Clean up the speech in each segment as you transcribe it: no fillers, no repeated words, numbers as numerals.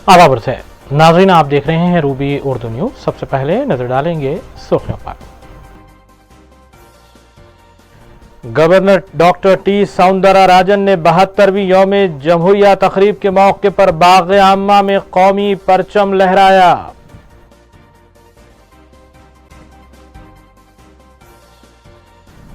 आवाबर से नाज़रीन, आप देख रहे हैं रूबी उर्दू न्यूज़। सबसे पहले नजर डालेंगे सुर्खियों पर। गवर्नर डॉक्टर टी सौंदरराजन ने 72वीं यौम जमहूरिया तकरीब के मौके पर बाग़ आम्मा में कौमी परचम लहराया।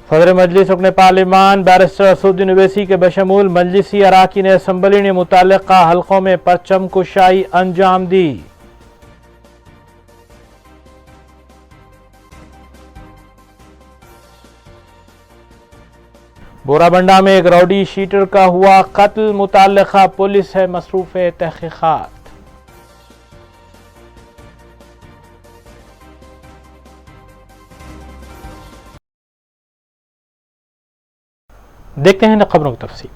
सदर मजलिस रुकन पार्लिमान बैरिस्टर असदुद्दीन ओवैसी के बशमूल मजलिसी अराकीन असम्बली ने मुतल्लिका हलकों में परचम कुशाई अंजाम दी। बोराबंडा में एक राउडी शीटर का हुआ कत्ल, मुतल्लिका पुलिस है मसरूफ तहकीकात। देखते हैं खबरों की तफसील।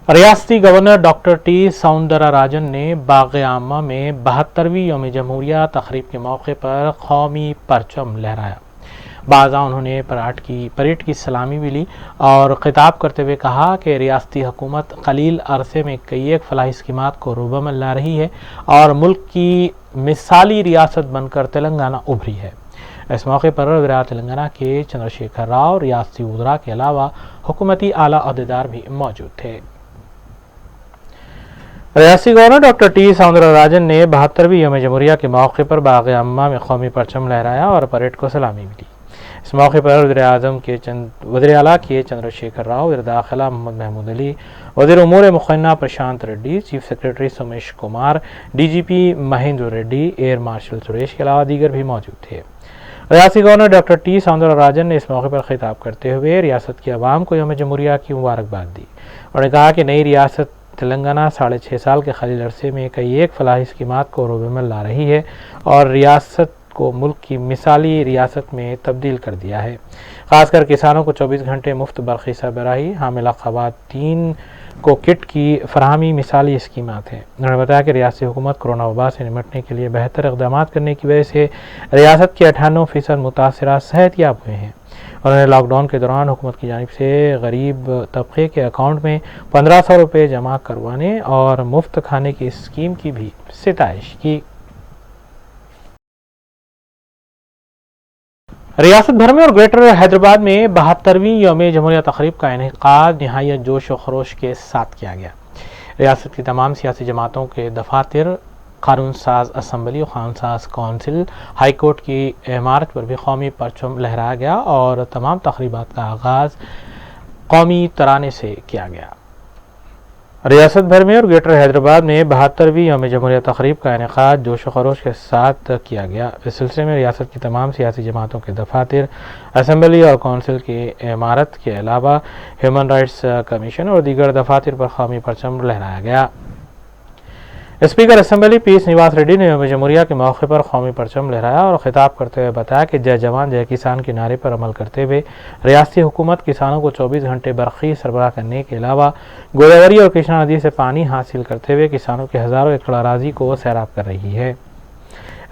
रियासती गवर्नर डॉक्टर टी सौंदरराजन ने बाग़ आम्मा में 72वीं यौम जमहूरिया तकरीब के मौके पर कौमी परचम लहराया। बाज़ा उन्होंने परेड की सलामी भी ली और खिताब करते हुए कहा कि रियासती हुकूमत कलील अरसे में कई एक फलाही स्कीमात को रूबमल ला रही है और मुल्क की मिसाली रियासत बनकर तेलंगाना उभरी है। इस मौके पर वज़ीर तेलंगाना के चंद्रशेखर राव, रियासती वज़रा के अलावा हुकूमती आला अहदेदार भी मौजूद थे। रियासती गवर्नर डॉक्टर टी सौंदरराजन ने 72वीं यौम जमहूरिया के मौके पर बाग़ अम्मा में कौमी परचम लहराया और परेड को सलामी मिली। इस मौके पर वज़ीर आला के चंद्रशेखर राव, वज़ीर दाखिला मोहम्मद महमूद अली, वज़ीर उमूर मुखन्ना Prashant Reddy, chief secretary Somesh Kumar, DGP Mahendra Reddy, air marshal Suresh के अलावा दीगर भी मौजूद थे। रियासती गवर्नर डॉक्टर टी सौंदरराजन ने इस मौके पर खिताब करते हुए रियासत की आवाम को यौम जमहूरिया की मुबारकबाद दी। उन्होंने कहा कि नई रियासत तेलंगाना 6.5 साल के खलील अरसे में कई एक फलाही स्कीमात को रूबमल ला रही है और रियासत को मुल्क की मिसाली रियासत में तब्दील कर दिया है। खासकर किसानों को 24 घंटे मुफ्त बरक़ी सरबराही, हामिला ख़वातीन को किट की फराहमी मिसाली स्कीमात हैं। उन्होंने बताया कि रियासती हुकूमत कोरोना वबा से निपटने के लिए बेहतर इक़दाम करने की वजह से रियासत के 98% मुतासरा सेहतयाब हुए हैं। उन्होंने लॉकडाउन के दौरान हुकूमत की जानिब से गरीब तबके के अकाउंट में 1500 रुपये जमा करवाने और मुफ्त खाने की स्कीम की भी सिताइश की। रियासत भर में और ग्रेटर हैदराबाद में 72वीं यौम जमहूरिया तकरीब का इनेकाद नहायत जोश व खरोश के साथ किया गया। रियासत की तमाम सियासी जमातों के दफातर, कानून साज असम्बली और कानून साज कौंसिल, हाई कोर्ट की इमारत पर भी कौमी परचम लहराया गया और तमाम तकरीबात का आगाज़ कौमी तराने से किया गया। रियासत भर में और ग्रेटर हैदराबाद में 72वीं यौम जमहूरिया तकरीब का इनेकाद जोश व खरोश के साथ किया गया। इस सिलसिले में रियासत की तमाम सियासी जमातों के दफातर, असम्बली और कौंसिल की इमारत के अलावा ह्यूमन राइट्स कमीशन और दीगर दफातर पर कौमी परचम लहराया गया। Speaker assembly P Srinivas Reddy ने यौम जमहूरिया के मौके पर कौमी परचम लहराया और खिताब करते हुए बताया कि जय जवान जय किसान के नारे पर अमल करते हुए रियासती हुकूमत किसानों को 24 घंटे बरक़ी सरबराह करने के अलावा गोदावरी और कृष्णा नदी से पानी हासिल करते हुए किसानों के हज़ारों एकड़ अराज़ी को सैराब कर रही है।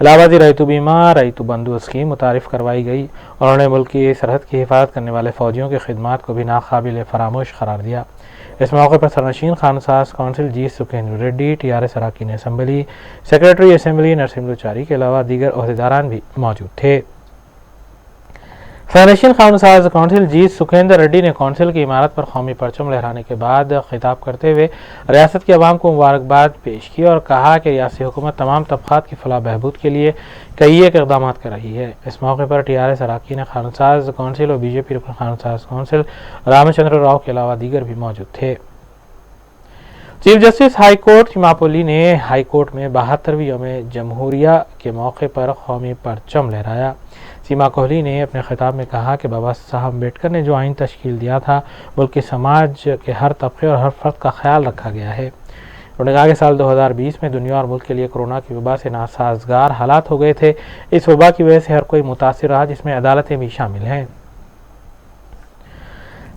इलाहाबादी रैतु बीमा, रैतु बंधु स्कीम मुतारिफ करवाई गई और उन्होंने मुल्क की सरहद की हिफाजत करने वाले फ़ौजियों की खिदमात को भी नाकाबिल फरामोश करार दिया। इस मौके पर सरनशीन कानून साज council G Sukhender Reddy, TRS अराकीन असम्बली, सेक्रेटरी असम्बली नरसिम्हाचारी के अलावा दीगर ओहदेदारान भी मौजूद थे। सरनशीन कानून साज कौंसिल जी सुखेंद्र रेड्डी ने कौंसिल की इमारत पर कौमी परचम लहराने के बाद खिताब करते हुए रियासत की आवाम को मुबारकबाद पेश की और कहा कि रियासती हुकूमत तमाम तबक़ात की फलाह बहबूद के लिए कई एक इक़दाम कर रही है। इस मौके पर TRS अराकीन कानून साज कौंसिल और BJP रुकन कानून साज कौंसिल रामचंद्र राव के अलावा दीगर भी मौजूद थे। चीफ जस्टिस हाई कोर्ट चिमापोली ने हाई कोर्ट में 72वीं यौम जमहूरिया के मौके पर कौमी परचम लहराया। सीमा कोहली ने अपने खिताब में कहा कि बाबा साहब अम्बेडकर ने जो आइन तश्कील दिया था, मुल्क के समाज के हर तबके और हर फर्द का ख्याल रखा गया है। उन्होंने कहा कि साल 2020 में दुनिया और मुल्क के लिए कोरोना की वबा से नासाजगार हालात हो गए थे। इस वबा की वजह से हर कोई मुतासिर रहा, जिसमें अदालतें भी शामिल हैं।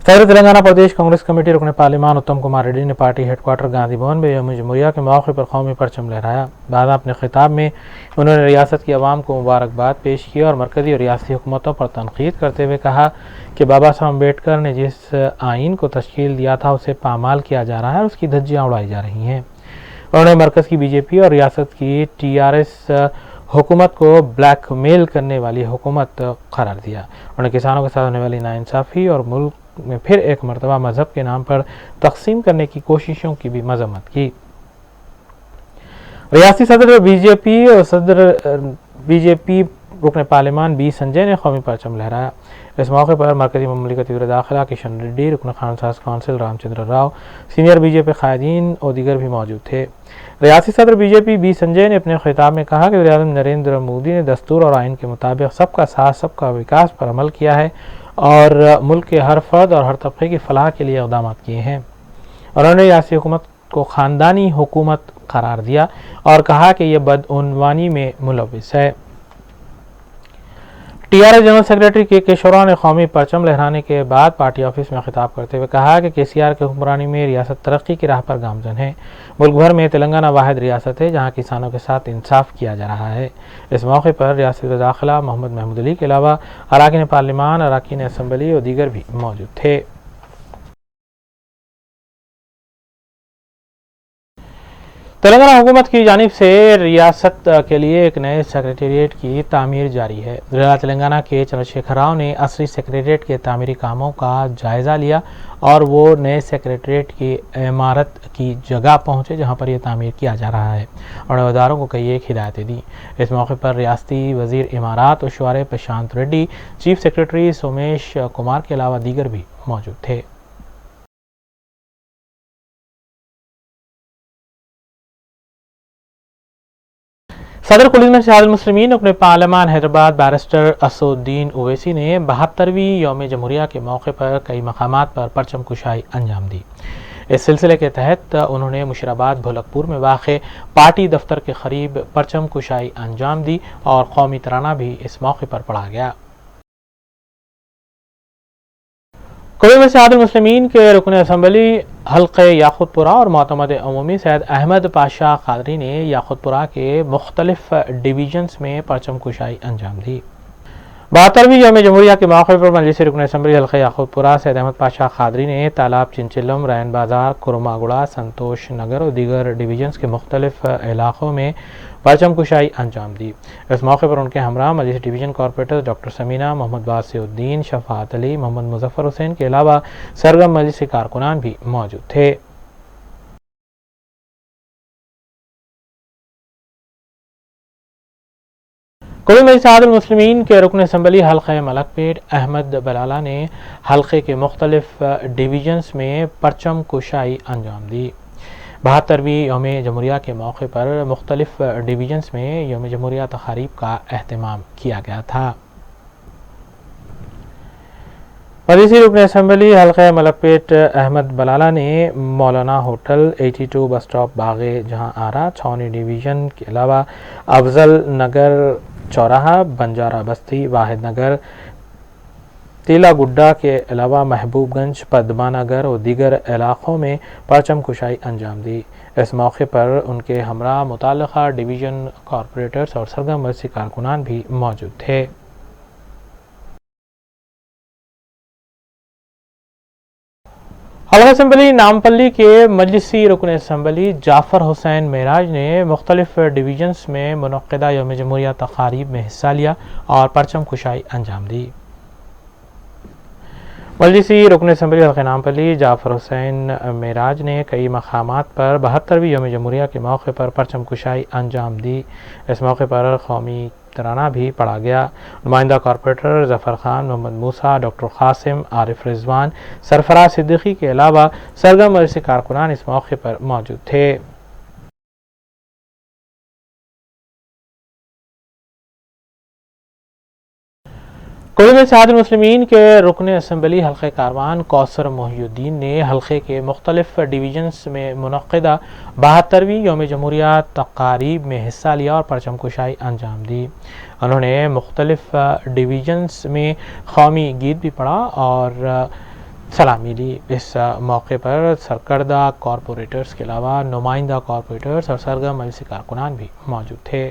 सदर तेलंगाना प्रदेश कांग्रेस कमेटी रुकन पार्लिमान उत्तम कुमार रेड्डी ने पार्टी हेडक्वार्टर गांधी भवन में यौम जमहूरिया के मौके पर कौमी परचम लहराया। बाद अपने खिताब में उन्होंने रियासत की आवाम को मुबारकबाद पेश की और मरकजी और रियासती हुकूमतों पर तनकीद करते हुए कहा कि बाबा साहब अम्बेडकर ने जिस आइन को तश्कील दिया था उसे पामाल किया जा रहा है और उसकी धज्जियाँ उड़ाई जा रही हैं। उन्होंने मरकज़ की बीजेपी और रियासत की टीआरएस हुकूमत को ब्लैकमेल करने वाली हुकूमत करार दिया। उन्होंने किसानों के साथ होने वाली नाइंसाफ़ी और मुल्क में फिर एक मरतबा मजहब के नाम पर तकसीम करने की कोशिशों की भी मजम्मत की। रियासती सदर बीजेपी रुकन पार्लिमान बी संजय ने कौमी परचम लहराया। इस मौके पर मरकजी ममलिकती वज़ीर दाखिला किशन रेड्डी, रुकन खानसाज council Ramchandra Rao, senior BJP कायदीन और दीगर भी मौजूद थे। रियासती सदर बीजेपी बी संजय ने अपने खिताब में कहा कि वज़ीर-ए-आज़म नरेंद्र मोदी ने दस्तूर और आइन के मुताबिक सबका साथ सबका विकास पर अमल किया है और मुल्क के हर फर्द और हर तबके की फलाह के लिए इक़दाम किए हैं। उन्होंने रियासती हुकूमत को ख़ानदानी हुकूमत करार दिया और कहा कि यह बदउनवानी में मुलव्विस है। टीआरएस जनरल सेक्रेटरी के केशवराव ने कौमी परचम लहराने के बाद पार्टी ऑफिस में खिताब करते हुए कहा कि केसीआर की हुक्मरानी में रियासत तरक्की की राह पर गामजन है। मुल्क भर में तेलंगाना वाहिद रियासत है जहां किसानों के साथ इंसाफ किया जा रहा है। इस मौके पर रियासती वज़ीर दाखिला मोहम्मद महमूद अली के अलावा अरकान पार्लिमान, अरकान असम्बली और दीगर भी मौजूद थे। तेलंगाना हुकूमत की जानिब से रियासत के लिए एक नए सेक्रेटेरिएट की तामीर जारी है। जिला तेलंगाना के चंद्रशेखर राव ने असली सेक्रेटेरिएट के तामीरी कामों का जायज़ा लिया और वो नए सेक्रेटेरिएट की इमारत की जगह पहुंचे जहां पर यह तामीर किया जा रहा है। उन्होंने वज़ारों को कई एक हिदायतें दी। इस मौके पर रियासती वज़ीर इमारात और शुआरे प्रशांत रेड्डी, चीफ सेक्रेटरी सोमेश कुमार के अलावा दीगर भी मौजूद थे। सदर कुलीन शहादुल मुस्लिमीन अपने पार्लिमान हैदराबाद बैरिस्टर असदुद्दीन ओवैसी ने 72वीं यौम जमहूरिया के मौके पर कई मकामात पर परचम कुशाई अंजाम दी। इस सिलसिले के तहत उन्होंने मुशीराबाद भोलकपुर में वाक़ पार्टी दफ्तर के करीब परचम कुशाई अंजाम दी और कौमी तराना भी इस मौके पर पढ़ा गया। कुलीन शहादुल मुस्लिमीन के रुकन असम्बली हल्क़े याक़ूतपुरा और मोतमद अमूमी सैयद अहमद पाशा क़ादरी ने याक़ूतपुरा के मुख्तलिफ डिवीजन्स में परचम कुशाई अंजाम दी। 72वीं यौम जमहूरिया के मौके पर मजलिस रुकन असम्बली हल्क़े याक़ूतपुरा सैयद अहमद पाशा क़ादरी ने तालाब चिंचिलम, रैन बाज़ार, कुरुमागुड़ा, संतोष नगर और दीगर डिवीजन्स के मुख्तलिफ इलाक़ों में परचम कुशाई अंजाम दी। इस मौके पर उनके हमरा Majlis division corporator doctor Samina, Mohammed Basiuddin, Shafaat Ali, Mohammed Muzaffar Hussain के अलावा सरगर्म मजलिसी कारकुनान भी मौजूद थे। कुलीन शहादुल मुस्लिमीन के रुकन असम्बली हल्क़े मलकपेट अहमद बलाला ने हल्क़े के मुख्तलिफ डिवीजन्स में परचम कुशाई अंजाम दी। 72वीं यौम जमहूरिया के मौके पर मुख्तलिफ डिवीजन्स में यौम जमहूरिया तक़रीब का एहतमाम किया गया था। मजलिसी रुकन असम्बली हल्क़े मलकपेट अहमद बलाला ने मौलाना होटल, 82 बस स्टॉप, बाग़े जहां आरा, छावनी डिवीज़न के अलावा अफजल नगर चौराहा, बंजारा बस्ती, वाहिद नगर, तीला गुड्डा के अलावा महबूबगंज, पद्मानगर और दीगर इलाक़ों में परचम कुशाई अंजाम दी। इस मौके पर उनके हमरा मुताल्लिक़ा डिवीज़न कॉरपोरेटर्स और सरगर्म मजलिसी कारकुनान भी मौजूद थे। हल्क़ा असम्बली नामपल्ली के मजलिसी रुकन असम्बली जाफ़र हुसैन मेराज ने मुख्तलिफ डिवीजन्स में मुनक़्क़दा यौम जमहूरिया तक़रीब में हिस्सा लिया और परचम कुशाई अंजाम दी। मजलिसी रुकन असम्बली हल्क़ा नामपल्ली जाफ़र हुसैन मेराज ने कई मकामात पर 72वीं यौम जमहूरिया के मौके पर परचम कुशाई अंजाम दी। इस मौके पर कौमी तराना भी पढ़ा गया। नुमाइंदा कॉरपोरेटर ज़फ़र खान, मोहम्मद मूसा, डॉक्टर क़ासिम, आरिफ रिजवान, सरफराज सिद्दीकी के अलावा सरगर्म मजलिसी कारकुनान इस मौके पर मौजूद थे। कुलीन शहादुल मुस्लिमीन के रुकन असम्बली हल्क़े कारवान कौसर मोहिउद्दीन ने हल्क़े के मुख्तलिफ डिवीजन्स में मुनक़्क़दा 72वीं यौम जमहूरिया तक़रीब में हिस्सा लिया और परचम कुशाई अंजाम दी। उन्होंने मुख्तलिफ डिवीजन्स में कौमी गीत भी पढ़ा और सलामी ली। इस मौके पर सरकर्दा कॉरपोरेटर्स के अलावा नुमाइंदा कॉरपोरेटर्स और सरगर्म मजलिसी कारकुनान भी मौजूद थे।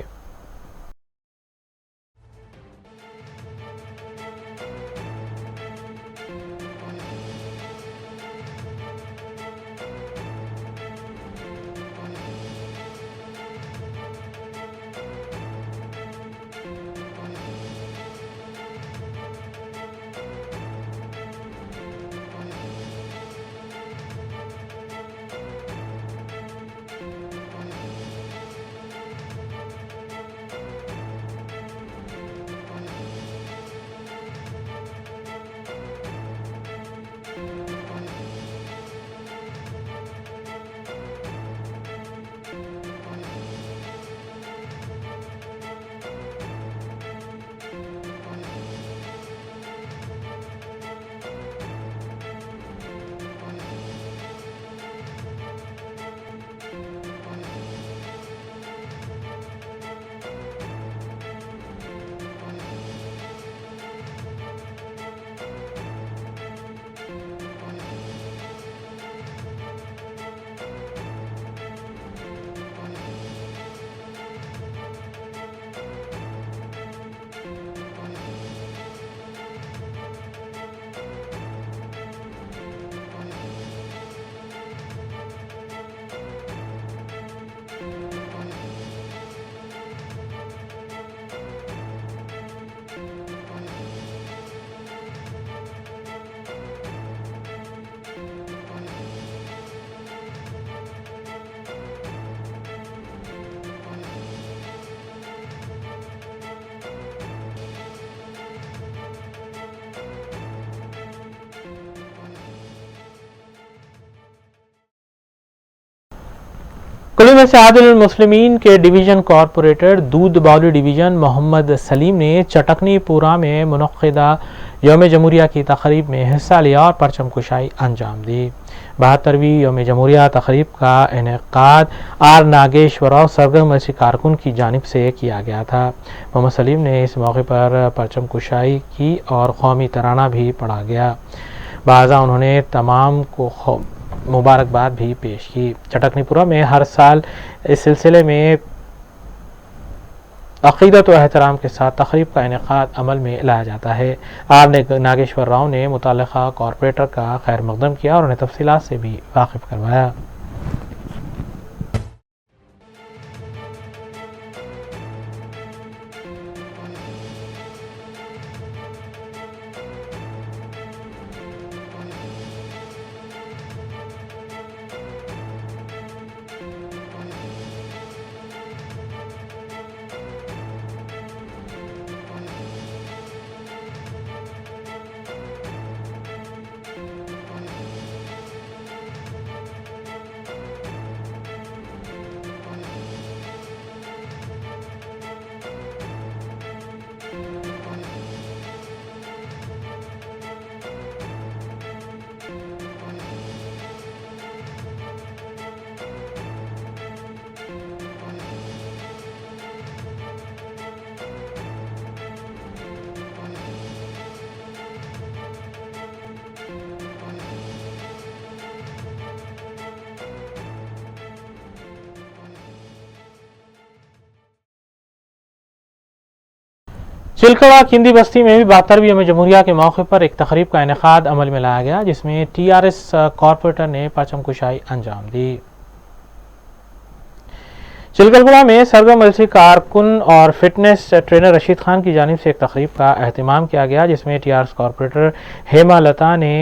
کل میں سعادت المسلمین کے ڈویژن کارپوریٹر دودھ باولی ڈویژن محمد سلیم نے چٹکنی پورہ میں منعقدہ یوم جمہوریہ کی تقریب میں حصہ لیا اور پرچم کشائی انجام دی۔ 72ویں یوم جمہوریہ تقریب کا انعقاد آر ناگیشور راؤ سرگرم رسی کارکن کی جانب سے کیا گیا تھا۔ محمد سلیم نے اس موقع پر پرچم کشائی کی اور قومی ترانہ بھی پڑھا گیا۔ بعض انہوں نے تمام کو مبارکباد بھی پیش کی۔ چٹکنی پورہ میں ہر سال اس سلسلے میں عقیدت و احترام کے ساتھ تقریب کا انعقاد عمل میں لایا جاتا ہے۔ آر ناگیشور راؤ نے متعلقہ کارپوریٹر کا خیر مقدم کیا اور انہیں تفصیلات سے بھی واقف کروایا۔ چلکوا کندی بستی میں بھی 72ویں یوم جمہوریہ کے موقع پر ایک تقریب کا انعقاد عمل میں لایا گیا، جس میں ٹی آر ایس کارپوریٹر نے پرچم کشائی انجام دی۔ چلکلگڑا میں سرگرم رسی کارکن اور فٹنس ٹرینر رشید خان کی جانب سے ایک تقریب کا اہتمام کیا گیا، جس میں T R S corporator Hema Latha نے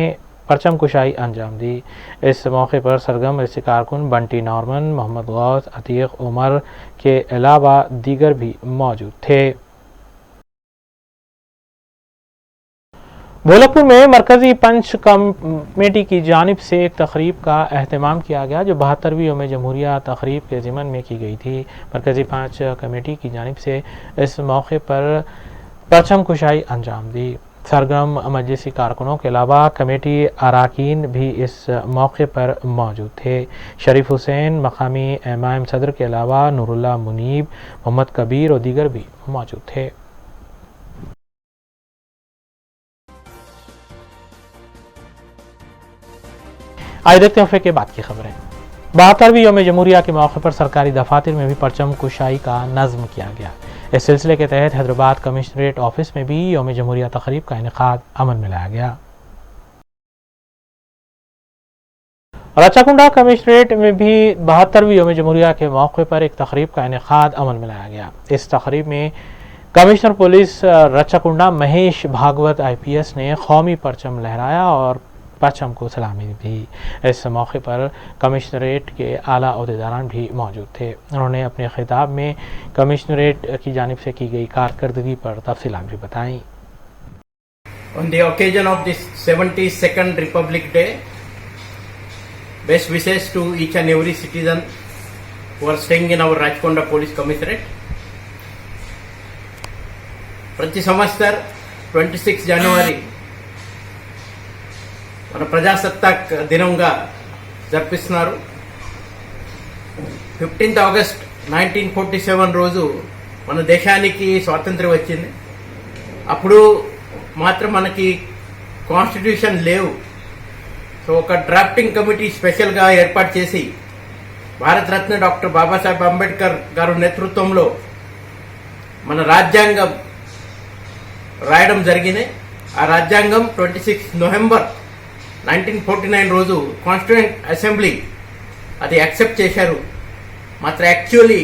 پرچم کشائی انجام دی۔ اس موقع پر سرگرم رسی کارکن بنٹی نارمن، محمد غوث، عتیق عمر کے علاوہ دیگر بھی موجود تھے۔ بھولپور میں مرکزی پنچ کمیٹی کی جانب سے ایک تقریب کا اہتمام کیا گیا، جو 72ویں یوم جمہوریہ تقریب کے ضمن میں کی گئی تھی۔ مرکزی پنچ کمیٹی کی جانب سے اس موقع پر پرچم کشائی انجام دی۔ سرگرم مجلسی کارکنوں کے علاوہ کمیٹی اراکین بھی اس موقع پر موجود تھے۔ شریف حسین مقامی امام صدر کے علاوہ نور اللہ منیب، محمد کبیر اور دیگر بھی موجود تھے۔ آئے دیکھتے ہیں کے بعد کی خبریں۔ 72ویں یوم جمہوریہ کے موقع پر سرکاری دفاتر میں بھی پرچم کشائی کا نظم کیا گیا۔ اس سلسلے کے تحت حیدرآباد کمشنریٹ آفس میں بھی یوم جمہوریہ تقریب کا انعقاد عمل میں لایا گیا۔ رچاکنڈا کمشنریٹ میں بھی 72ویں یوم جمہوریہ کے موقع پر ایک تقریب کا انعقاد عمل میں لایا گیا۔ اس تقریب میں commissioner police Rachakonda Mahesh Bhagwat IPS نے قومی پرچم لہرایا اور پرچم کو سلامی دی۔ اس موقع پر کمشنریٹ کے اعلیٰ عہدیداران بھی موجود تھے۔ انہوں نے اپنے خطاب میں کمشنریٹ کی جانب سے کی گئی کارکردگی پر تفصیلات بھی بتائیں۔ On the occasion of this 72nd Republic Day, best wishes to each and every citizen who are staying in our Rachkonda Police Commissariat. ప్రతి సంవత్సరం 26 జనవరి మన ప్రజాసత్తాక్ దినంగా జరిపిస్తున్నారు। 15th ఆగస్ట్ 1947 రోజు మన దేశానికి స్వాతంత్ర్యం వచ్చింది। అప్పుడు మాత్రం మనకి కాన్స్టిట్యూషన్ లేవు। సో ఒక డ్రాఫ్టింగ్ కమిటీ స్పెషల్గా ఏర్పాటు చేసి భారతరత్న డాక్టర్ బాబాసాహెబ్ అంబేద్కర్ గారి నేతృత్వంలో మన రాజ్యాంగం రాయడం జరిగింది। ఆ రాజ్యాంగం 26 నవంబర్ 1949 రోజు కాన్స్టిట్యూయెంట్ అసెంబ్లీ అది యాక్సెప్ట్ చేశారు। మాత్రం యాక్చువల్లీ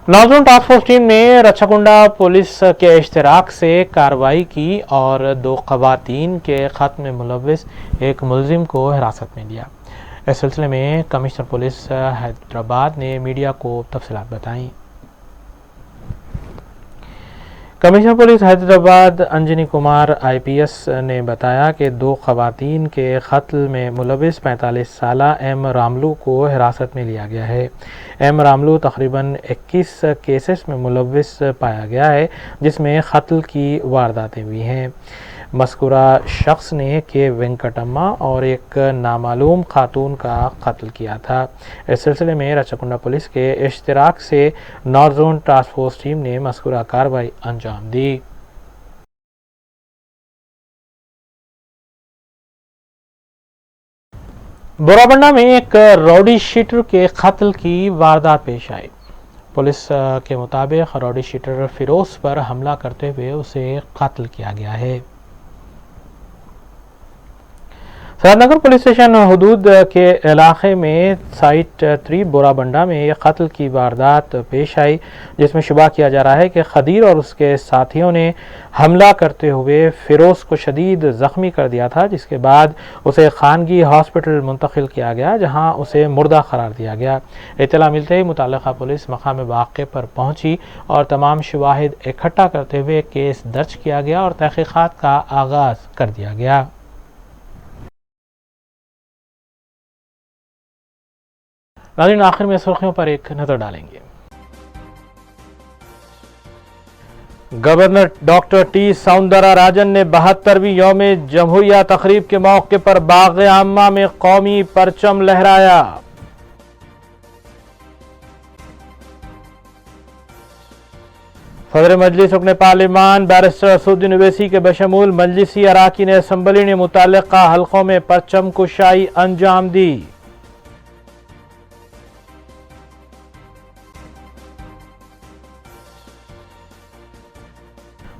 نوجوان ٹاسک فورس ٹیم نے رچاکنڈا پولیس کے اشتراک سے کارروائی کی اور 2 خواتین کے قتل میں ملوث ایک ملزم کو حراست میں لیا۔ اس سلسلے میں کمشنر پولیس حیدرآباد نے میڈیا کو تفصیلات بتائیں۔ Commissioner police Hyderabad Anjani Kumar IPS نے بتایا کہ 2 خواتین کے قتل میں ملوث 45 سالہ ایم راملو کو حراست میں لیا گیا ہے۔ ایم راملو تقریباً 21 کیسز میں ملوث پایا گیا ہے جس میں قتل کی وارداتیں ہوئی ہیں۔ مذکورہ شخص نے کے وینکٹما اور ایک نامعلوم خاتون کا قتل کیا تھا۔ اس سلسلے میں راچکنڈا پولیس کے اشتراک سے north zone task force team نے مذکورہ کارروائی انجام دی۔ بورابنڈا میں ایک راؤڈی شیٹر کے قتل کی واردات پیش آئی۔ پولیس کے مطابق راؤڈی شیٹر فیروز پر حملہ کرتے ہوئے اسے قتل کیا گیا ہے۔ سرحد نگر پولیس اسٹیشن حدود کے علاقے میں سائٹ 3 بورابنڈا میں ایک قتل کی واردات پیش آئی جس میں شبہ کیا جا رہا ہے کہ خدیر اور اس کے ساتھیوں نے حملہ کرتے ہوئے فیروز کو شدید زخمی کر دیا تھا، جس کے بعد اسے خانگی ہاسپٹل منتقل کیا گیا جہاں اسے مردہ قرار دیا گیا۔ اطلاع ملتے ہی متعلقہ پولیس مقام واقعے پر پہنچی اور تمام شواہد اکٹھا کرتے ہوئے کیس درج کیا گیا اور تحقیقات کا آغاز کر دیا گیا۔ ناظرین، آخر میں سرخیوں پر ایک نظر ڈالیں گے۔ Governor doctor T Soundara Rajan نے 72ویں یوم جمہوریہ تقریب کے موقع پر باغ عامہ میں قومی پرچم لہرایا۔ صدر مجلس رکن پارلیمان بیرسٹر اسدالدین اویسی کے بشمول مجلسی اراکین اسمبلی نے متعلقہ حلقوں میں پرچم کشائی انجام دی۔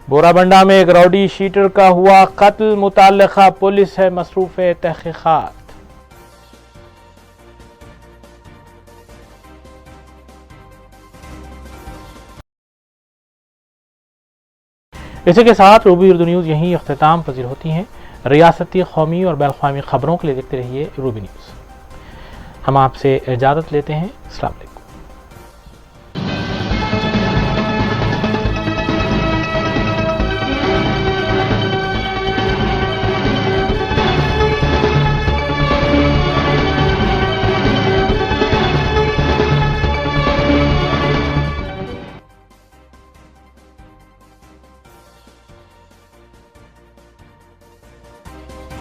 بورابنڈا میں ایک راؤڈی شیٹر کا ہوا قتل، متعلقہ پولیس ہے مصروف تحقیقات۔ اسی کے ساتھ روبی اردو نیوز یہیں اختتام پذیر ہوتی ہیں۔ ریاستی، قومی اور بین الاقوامی خبروں کے لیے دیکھتے رہیے روبی نیوز۔ ہم آپ سے اجازت لیتے ہیں۔ السلام علیکم۔